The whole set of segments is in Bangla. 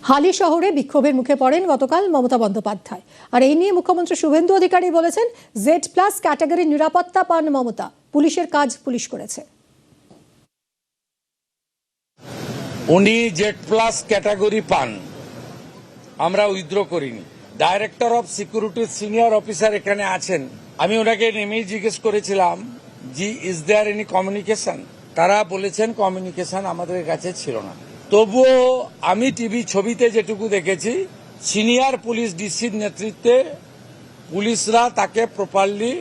হালি শহরে বিক্ষোভের মুখে পড়েন গতকাল মমতা বন্দ্যোপাধ্যায়। আর এই নিয়ে মুখ্যমন্ত্রী শুভেন্দু অধিকারী বলেছেন, জেড প্লাস ক্যাটাগরির নিরাপত্তা পান মমতা, পুলিশের কাজ পুলিশ করেছে। উনি জেড প্লাস ক্যাটাগরি পান, আমরা উইথড্র করিনি। ডাইরেক্টর অফ সিকিউরিটির সিনিয়র অফিসার এখানে আছেন, আমি ওনাকে নেমেই জিজ্ঞেস করেছিলাম জি ইজ দেয়ার এনি কমিউনিকেশন। তারা বলেছেন কমিউনিকেশন আমাদের কাছে ছিল না। তবুও আমি টিভি ছবিতে যেটুকু দেখেছি, সিনিয়র পুলিশ ডিসির নেতৃত্বে পুলিশরা তাকে প্রপারলি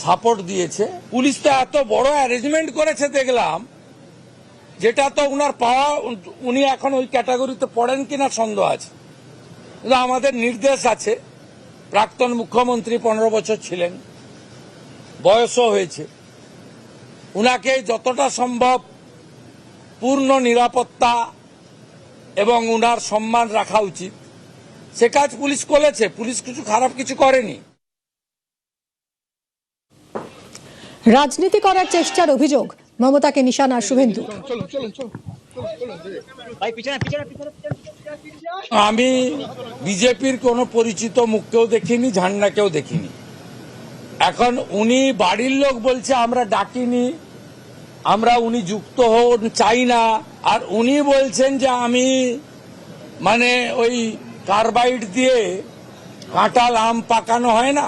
সাপোর্ট দিয়েছে। পুলিশ তো এত বড় অ্যারেঞ্জমেন্ট করেছে দেখলাম, যেটা তো উনার পাওয়া, উনি এখন ওই ক্যাটাগরিতে পড়েন কিনা সন্দেহ আছে। কিন্তু আমাদের নির্দেশ আছে, প্রাক্তন মুখ্যমন্ত্রী 15 বছর ছিলেন, বয়সও হয়েছে, উনাকে যতটা সম্ভব পূর্ণ নিরাপত্তা এবং উনার সম্মান রাখা উচিত, সে কাজ পুলিশ করেছে। পুলিশ কিছু খারাপ কিছু করেনি। রাজনীতি করার চেষ্টার অভিযোগ মমতাকে নিশানা শুভেন্দু। আমি বিজেপির কোনো পরিচিত মুখকেও দেখিনি, ঝান্ডাকেও দেখিনি। এখন উনি বাড়ির লোক বলছে আমরা ডাকিনি, উনি যুক্ত হন চাই না। আর উনি বলছেন যে আমি ওই কার্বাইড দিয়ে কাঁঠাল আম পাকানো হয় না,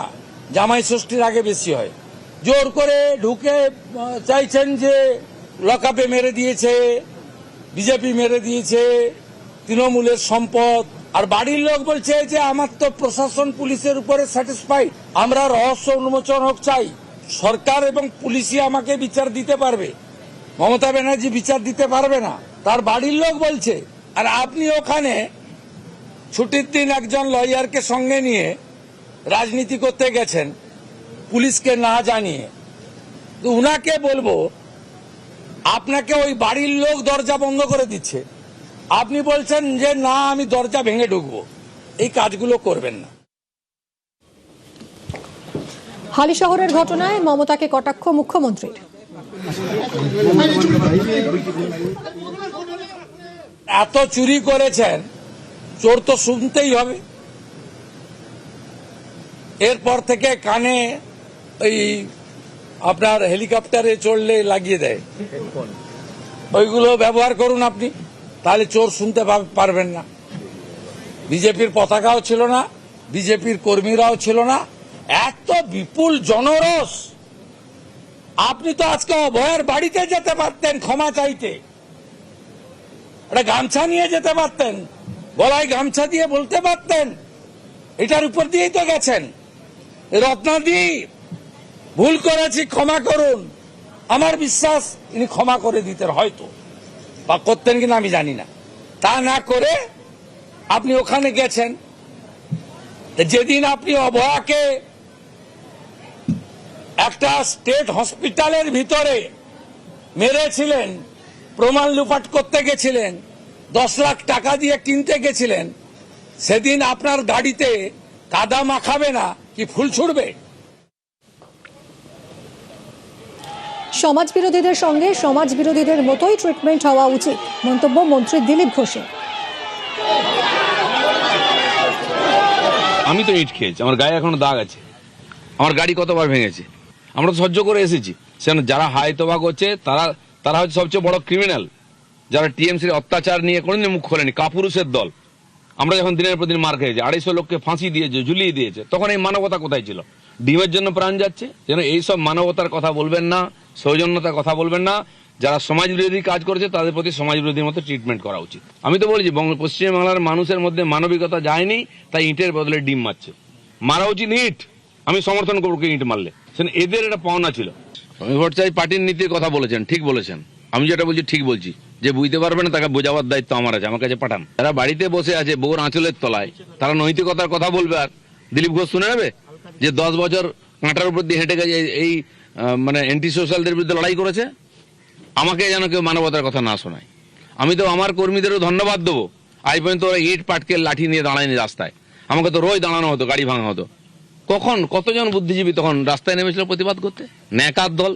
জামাই ষষ্ঠীর আগে বেশি হয়, জোর করে ঢুকে চাইছেন যে লকআপে মেরে দিয়েছে, বিজেপি মেরে দিয়েছে, তৃণমূলের সম্পদ। আর বাড়ির লোক বলছে যে আমার তো প্রশাসন পুলিশের উপরে স্যাটিসফাইড, আমরা রহস্য উন্মোচন হোক চাই, সরকার এবং পুলিশই আমাকে বিচার দিতে পারবে, মমতা ব্যানার্জি বিচার দিতে পারবে না, তার বাড়ির লোক বলছে। আর আপনি ওখানে ছুটির দিন একজন লয়ারকে সঙ্গে নিয়ে রাজনীতি করতে গেছেন পুলিশকে না জানিয়ে। তো উনাকে বলবো, আপনাকে ওই বাড়ির লোক দরজা বন্ধ করে দিচ্ছে, আপনি বলছেন যে না আমি দরজা ভেঙে ঢুকবো। এই কাজগুলো করবেন না। হালি শহরের ঘটনায় মমতাকে কটাক্ষ মুখ্যমন্ত্রীর। এত চুরি করেছেন, চোর তো শুনতেই হবে। এরপর থেকে কানে ওই আপনার হেলিকপ্টারে চড়লে লাগিয়ে দেয়, ওইগুলো ব্যবহার করুন আপনি, তাহলে চোর শুনতে পারবেন না। বিজেপির পতাকাও ছিল না, বিজেপির কর্মীরাও ছিল না। এত বিপুল জনরোষ, আপনি তো আজকে অভয়ের বাড়িতে যেতে পারতেন ক্ষমা চাইতে, একটা গামছা নিয়ে যেতে পারতেন, গলায় গামছা দিয়ে বলতে পারতেন এটার উপর দিয়েই তো গেছেন, রত্নাদি ভুল করেছি ক্ষমা করুন। আমার বিশ্বাস ইনি ক্ষমা করে দিতেন হয়তো, বা করতেন কিনা আমি জানি না। তা না করে আপনি ওখানে গেছেন। যেদিন আপনি অভয়াকে একটা স্টেট হসপিটালের ভিতরে মেরেছিলেন, প্রমাণ লুপাট করতে গেছিলেন, 10 লাখ টাকা দিয়ে কিনতে গেছিলেন, সেদিন আপনার গাড়িতে কাদা মাখাবে না কি ফুল ছুড়বে? সমাজ বিরোধীদের সঙ্গে সমাজ বিরোধীদের মতোই ট্রিটমেন্ট হওয়া উচিত, মন্তব্য মন্ত্রী দিলীপ ঘোষের। আমি তো ইট খেয়েছি, আমার গায়ে এখনো দাগ আছে, আমার গাড়ি কতবার ভেঙেছে, আমরা তো সহ্য করে এসেছি। সেখানে যারা হাই তোবা করছে তারা হচ্ছে সবচেয়ে বড় ক্রিমিনাল, যারা টিএমসির অত্যাচার নিয়ে কোনোদিন মুখ খোলেনি, কাপুরুষের দল। আমরা যখন দিনের পর দিন মার খেয়েছি, 250 লোককে ফাঁসি দিয়েছে, ঝুলিয়ে দিয়েছে, তখন এই মানবতা কোথায় ছিল? ডিমের জন্য প্রাণ যাচ্ছে। যেন এইসব মানবতার কথা বলবেন না, সৌজন্যতার কথা বলবেন না। যারা সমাজ বিরোধী কাজ করেছে তাদের প্রতি সমাজ বিরোধীর মতো ট্রিটমেন্ট করা উচিত। আমি তো বলছি পশ্চিমবাংলার মানুষের মধ্যে মানবিকতা যায়নি, তাই ইটের বদলে ডিম মারছে। মারা উচিত ইট, আমি সমর্থন করবো ইট মারলে। এদের এটা পাওনা ছিল। সমীর ভট্টাচার্য পার্টির নীতির কথা বলেছেন, ঠিক বলেছেন। আমি যেটা বলছি ঠিক বলছি, যে বুঝতে পারবে না তাকে বোঝাবার দায়িত্ব আমার আছে, আমার কাছে পাঠান। যারা বাড়িতে বসে আছে বউর আঁচলের তলায়, তারা নৈতিকতার কথা বলবে। আর দিলীপ ঘোষ শুনে নেবে যে 10 বছর কাঁটার উপর দিয়ে হেঁটে গেছে, এই অ্যান্টি সোশ্যালদের বিরুদ্ধে লড়াই করেছে। আমাকে যেন কেউ মানবতার কথা না শোনায়। আমি তো আমার কর্মীদেরও ধন্যবাদ দেবো, আজ পর্যন্ত ওরা ইট পাটকে লাঠি নিয়ে দাঁড়ায়নি রাস্তায়। আমাকে তো রোজ দাঁড়ানো হতো, গাড়ি ভাঙা হতো। কতজন বুদ্ধিজীবী তখন রাস্তায় নেমেছিল প্রতিবাদ করতে? ন্যাকার দল।